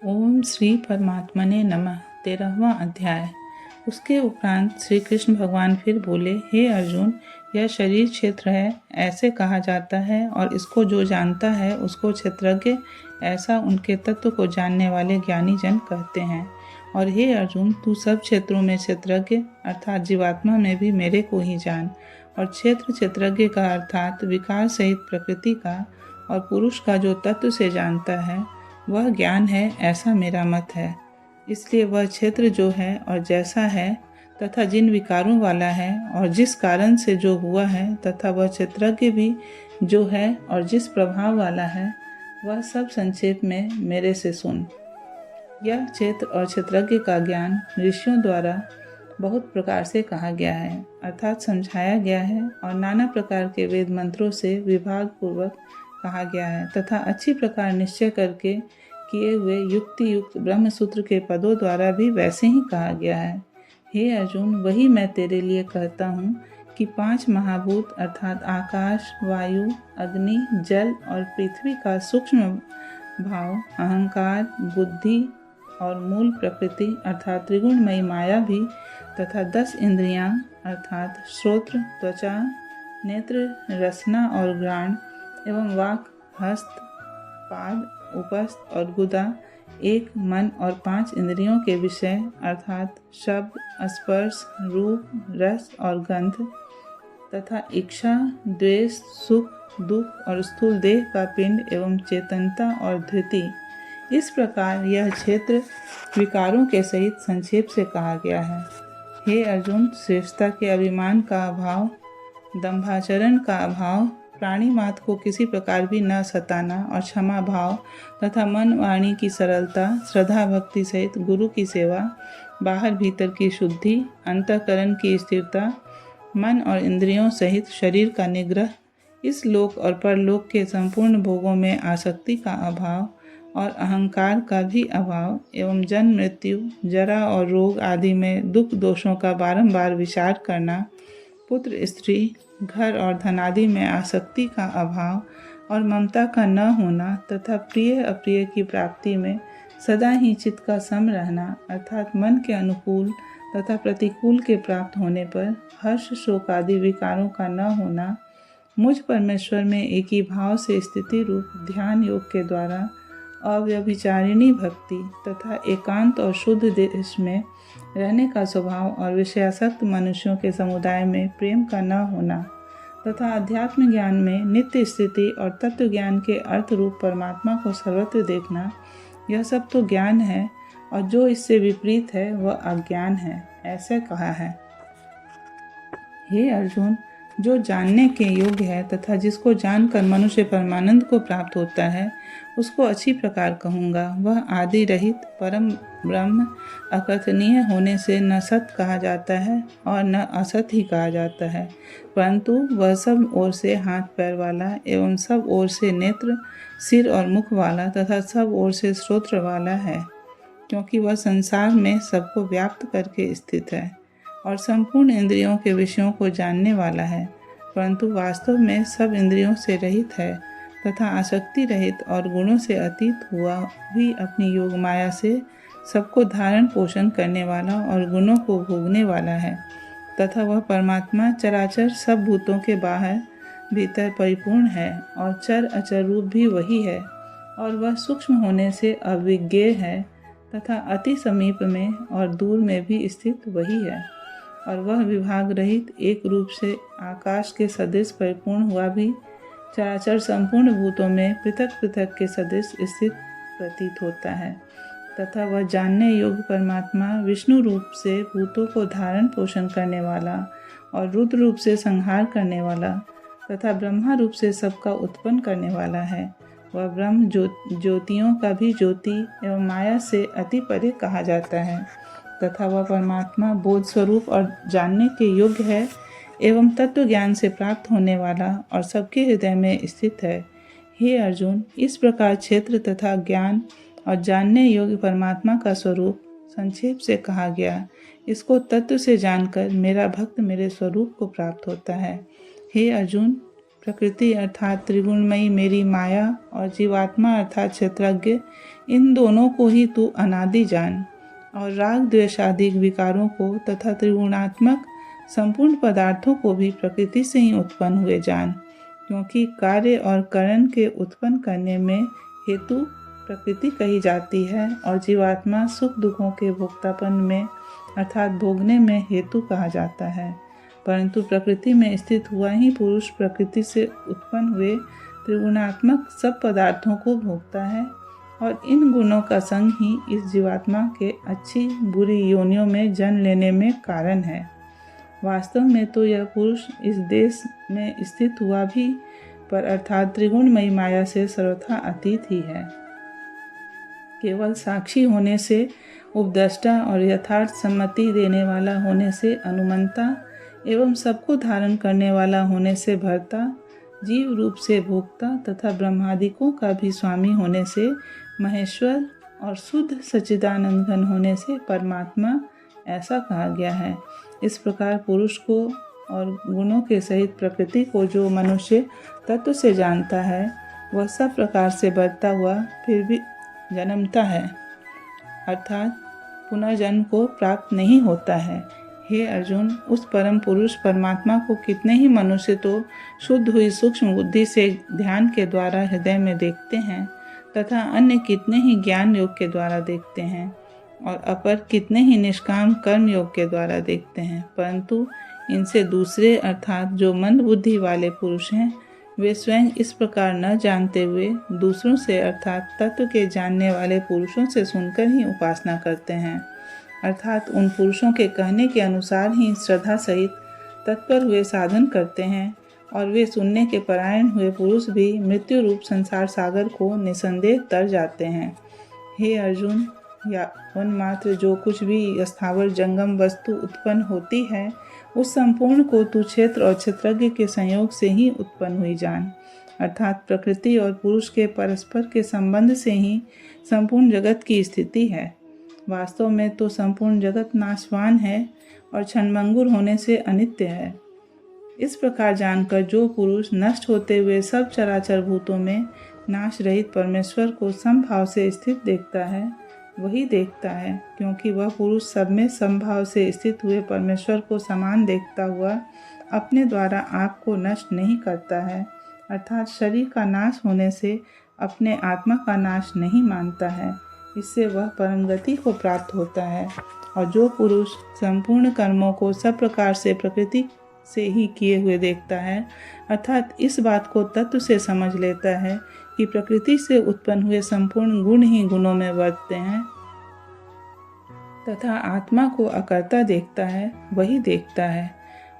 ओम श्री परमात्मने नमः। 13वां अध्याय। उसके उपरांत श्री कृष्ण भगवान फिर बोले, हे अर्जुन, यह शरीर क्षेत्र है ऐसे कहा जाता है, और इसको जो जानता है उसको क्षेत्रज्ञ ऐसा उनके तत्व को जानने वाले ज्ञानी जन कहते हैं। और हे अर्जुन, तू सब क्षेत्रों में क्षेत्रज्ञ अर्थात जीवात्मा में भी मेरे को ही जान। और क्षेत्रज्ञ का अर्थात विकार सहित प्रकृति का और पुरुष का जो तत्व से जानता है वह ज्ञान है, ऐसा मेरा मत है। इसलिए वह क्षेत्र जो है और जैसा है तथा जिन विकारों वाला है और जिस कारण से जो हुआ है, तथा वह क्षेत्रज्ञ भी जो है और जिस प्रभाव वाला है, वह सब संक्षेप में मेरे से सुन। यह क्षेत्र और क्षेत्रज्ञ का ज्ञान ऋषियों द्वारा बहुत प्रकार से कहा गया है, अर्थात समझाया गया है, और नाना प्रकार के वेद मंत्रों से विभाग पूर्वक कहा गया है, तथा अच्छी प्रकार निश्चय करके किए हुए युक्ति युक्त ब्रह्म सूत्र के पदों द्वारा भी वैसे ही कहा गया है। हे अर्जुन, वही मैं तेरे लिए कहता हूँ कि 5 महाभूत अर्थात आकाश, वायु, अग्नि, जल और पृथ्वी का सूक्ष्म भाव, अहंकार, बुद्धि और मूल प्रकृति अर्थात त्रिगुणमयी माया भी, तथा 10 इंद्रियां अर्थात श्रोत्र, त्वचा, नेत्र, रसना और घ्राण एवं वाक, हस्त, पाद, उपस्थ और गुदा, एक मन और 5 इंद्रियों के विषय अर्थात शब्द, स्पर्श, रूप, रस और गंध, तथा इच्छा, द्वेष, सुख, दुख और स्थूल देह का पिंड एवं चेतनता और धृति। इस प्रकार यह क्षेत्र विकारों के सहित संक्षेप से कहा गया है। हे अर्जुन, श्रेष्ठता के अभिमान का अभाव, दंभाचरण का अभाव, प्राणी मात्र को किसी प्रकार भी न सताना और क्षमा भाव तथा मन वाणी की सरलता, श्रद्धा भक्ति सहित गुरु की सेवा, बाहर भीतर की शुद्धि, अंतःकरण की स्थिरता, मन और इंद्रियों सहित शरीर का निग्रह, इस लोक और परलोक के संपूर्ण भोगों में आसक्ति का अभाव और अहंकार का भी अभाव, एवं जन्म, मृत्यु, जरा और रोग आदि में दुख दोषों का बारंबार विचार करना, पुत्र, स्त्री, घर और धन आदि में आसक्ति का अभाव और ममता का न होना, तथा प्रिय अप्रिय की प्राप्ति में सदा ही चित्त का सम रहना, अर्थात मन के अनुकूल तथा प्रतिकूल के प्राप्त होने पर हर्ष, शोक आदि विकारों का न होना, मुझ परमेश्वर में एक ही भाव से स्थिति रूप ध्यान योग के द्वारा अव्यभिचारिणी भक्ति तथा एकांत और शुद्ध देश में रहने का स्वभाव, और विषयासक्त मनुष्यों के समुदाय में प्रेम का न होना, तथा अध्यात्म ज्ञान में नित्य स्थिति और तत्व ज्ञान के अर्थ रूप परमात्मा को सर्वत्र देखना, यह सब तो ज्ञान है, और जो इससे विपरीत है वह अज्ञान है, ऐसे कहा है। हे अर्जुन, जो जानने के योग्य है तथा जिसको जानकर मनुष्य परमानंद को प्राप्त होता है, उसको अच्छी प्रकार कहूँगा। वह आदि रहित परम ब्रह्म अकथनीय होने से न सत कहा जाता है और न असत ही कहा जाता है, परंतु वह सब ओर से हाथ पैर वाला एवं सब ओर से नेत्र, सिर और मुख वाला तथा सब ओर से श्रोत्र वाला है, क्योंकि वह संसार में सबको व्याप्त करके स्थित है और संपूर्ण इंद्रियों के विषयों को जानने वाला है, परंतु वास्तव में सब इंद्रियों से रहित है तथा आसक्ति रहित और गुणों से अतीत हुआ भी अपनी योग माया से सबको धारण पोषण करने वाला और गुणों को भोगने वाला है, तथा वह परमात्मा चराचर सब भूतों के बाहर भीतर परिपूर्ण है, और चर अचर रूप भी वही है, और वह सूक्ष्म होने से अविज्ञेय है तथा अति समीप में और दूर में भी स्थित वही है, और वह विभाग रहित एक रूप से आकाश के सदृश परिपूर्ण हुआ भी चराचर संपूर्ण भूतों में पृथक पृथक के सदृश स्थित प्रतीत होता है, तथा वह जानने योग्य परमात्मा विष्णु रूप से भूतों को धारण पोषण करने वाला और रुद्र रूप से संहार करने वाला तथा ब्रह्मा रूप से सबका उत्पन्न करने वाला है। वह ब्रह्म ज्योतियों का भी ज्योति एवं माया से अति परे कहा जाता है, तथा वह परमात्मा बोध स्वरूप और जानने के योग्य है एवं तत्व ज्ञान से प्राप्त होने वाला और सबके हृदय में स्थित है। हे अर्जुन, इस प्रकार क्षेत्र तथा ज्ञान और जानने योग्य परमात्मा का स्वरूप संक्षेप से कहा गया। इसको तत्व से जानकर मेरा भक्त मेरे स्वरूप को प्राप्त होता है। हे अर्जुन, प्रकृति अर्थात त्रिगुणमयी मेरी माया और जीवात्मा अर्थात क्षेत्रज्ञ, इन दोनों को ही तू अनादि जान और राग द्वेषादि विकारों को तथा त्रिगुणात्मक संपूर्ण पदार्थों को भी प्रकृति से ही उत्पन्न हुए जान, क्योंकि कार्य और करण के उत्पन्न करने में हेतु प्रकृति कही जाती है और जीवात्मा सुख दुखों के भोक्तापन में अर्थात भोगने में हेतु कहा जाता है। परंतु प्रकृति में स्थित हुआ ही पुरुष प्रकृति से उत्पन्न हुए त्रिगुणात्मक सब पदार्थों को भोगता है और इन गुणों का संग ही इस जीवात्मा के अच्छी बुरी योनियों में जन्म लेने में कारण है। वास्तव में तो यह पुरुष इस देश में स्थित हुआ भी पर अर्थात त्रिगुणमयी माया से सर्वथा अतीत ही है। केवल साक्षी होने से, उपद्रष्टा और यथार्थ सम्मति देने वाला होने से, अनुमंता एवं सबको धारण करने वाला होने से भरता, जीव रूप से भोक्ता तथा ब्रह्मादिकों का भी स्वामी होने से महेश्वर और शुद्ध सच्चिदानंद घन होने से परमात्मा, ऐसा कहा गया है। इस प्रकार पुरुष को और गुणों के सहित प्रकृति को जो मनुष्य तत्व से जानता है, वह सब प्रकार से बढ़ता हुआ फिर भी जन्मता है, अर्थात पुनर्जन्म को प्राप्त नहीं होता है। हे अर्जुन, उस परम पुरुष परमात्मा को कितने ही मनुष्य तो शुद्ध हुई सूक्ष्म बुद्धि से ध्यान के द्वारा हृदय में देखते हैं तथा अन्य कितने ही ज्ञान योग के द्वारा देखते हैं और अपर कितने ही निष्काम कर्म योग के द्वारा देखते हैं, परंतु इनसे दूसरे अर्थात जो मंद बुद्धि वाले पुरुष हैं, वे स्वयं इस प्रकार न जानते हुए दूसरों से अर्थात तत्व के जानने वाले पुरुषों से सुनकर ही उपासना करते हैं, अर्थात उन पुरुषों के कहने के अनुसार ही श्रद्धा सहित तत्पर हुए साधन करते हैं और वे सुनने के परायण हुए पुरुष भी मृत्यु रूप संसार सागर को निसंदेह तर जाते हैं। हे अर्जुन, यावन मात्र जो कुछ भी स्थावर जंगम वस्तु उत्पन्न होती है, उस संपूर्ण को तू क्षेत्र और क्षेत्रज्ञ के संयोग से ही उत्पन्न हुई जान, अर्थात प्रकृति और पुरुष के परस्पर के संबंध से ही संपूर्ण जगत की स्थिति है। वास्तव में तो संपूर्ण जगत नाशवान है और क्षणभंगुर होने से अनित्य है। इस प्रकार जानकर जो पुरुष नष्ट होते हुए सब चराचर भूतों में नाश रहित परमेश्वर को समभाव से स्थित देखता है, वही देखता है, क्योंकि वह पुरुष सब में समभाव से स्थित हुए परमेश्वर को समान देखता हुआ अपने द्वारा आप को नष्ट नहीं करता है, अर्थात शरीर का नाश होने से अपने आत्मा का नाश नहीं मानता है। इससे वह परम गति को प्राप्त होता है। और जो पुरुष संपूर्ण कर्मों को सब प्रकार से प्रकृति से ही किए हुए देखता है, अर्थात इस बात को तत्व से समझ लेता है कि प्रकृति से उत्पन्न हुए संपूर्ण गुण ही गुणों में वर्तते हैं तथा आत्मा को अकर्ता देखता है, वही देखता है।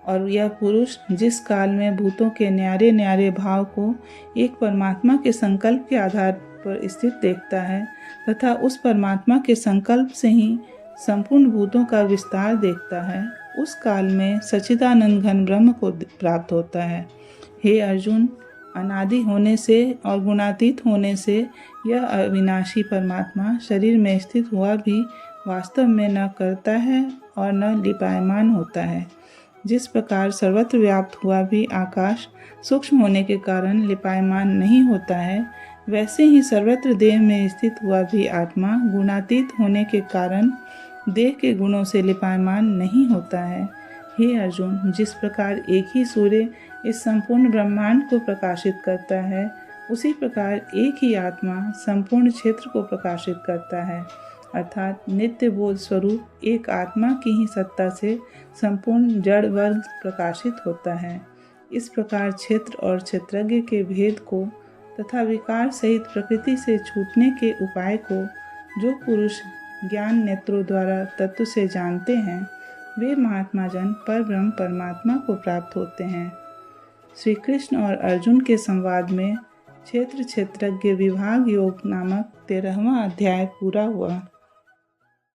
और यह पुरुष जिस काल में भूतों के न्यारे न्यारे भाव को एक परमात्मा के संकल्प के आधार पर स्थित देखता है तथा उस परमात्मा के संकल्प से ही संपूर्ण भूतों का विस्तार देखता है, उस काल में सच्चिदानंद घन ब्रह्म को प्राप्त होता है। हे अर्जुन, अनादि होने से और गुणातीत होने से यह अविनाशी परमात्मा शरीर में स्थित हुआ भी वास्तव में न करता है और न लिपायमान होता है। जिस प्रकार सर्वत्र व्याप्त हुआ भी आकाश सूक्ष्म होने के कारण लिपायमान नहीं होता है, वैसे ही सर्वत्र देह में स्थित हुआ भी आत्मा गुणातीत होने के कारण देह के गुणों से लिपायमान नहीं होता है। हे अर्जुन, जिस प्रकार एक ही सूर्य इस संपूर्ण ब्रह्मांड को प्रकाशित करता है, उसी प्रकार एक ही आत्मा संपूर्ण क्षेत्र को प्रकाशित करता है, अर्थात नित्य बोध स्वरूप एक आत्मा की ही सत्ता से संपूर्ण जड़ वर्ग प्रकाशित होता है। इस प्रकार क्षेत्र और क्षेत्रज्ञ के भेद को तथा विकार सहित प्रकृति से छूटने के उपाय को जो पुरुष ज्ञान नेत्रों द्वारा तत्व से जानते हैं, वे महात्मा जन परब्रह्म परमात्मा को प्राप्त होते हैं। श्री कृष्ण और अर्जुन के संवाद में क्षेत्र क्षेत्रज्ञ विभाग योग नामक 13वां अध्याय पूरा हुआ।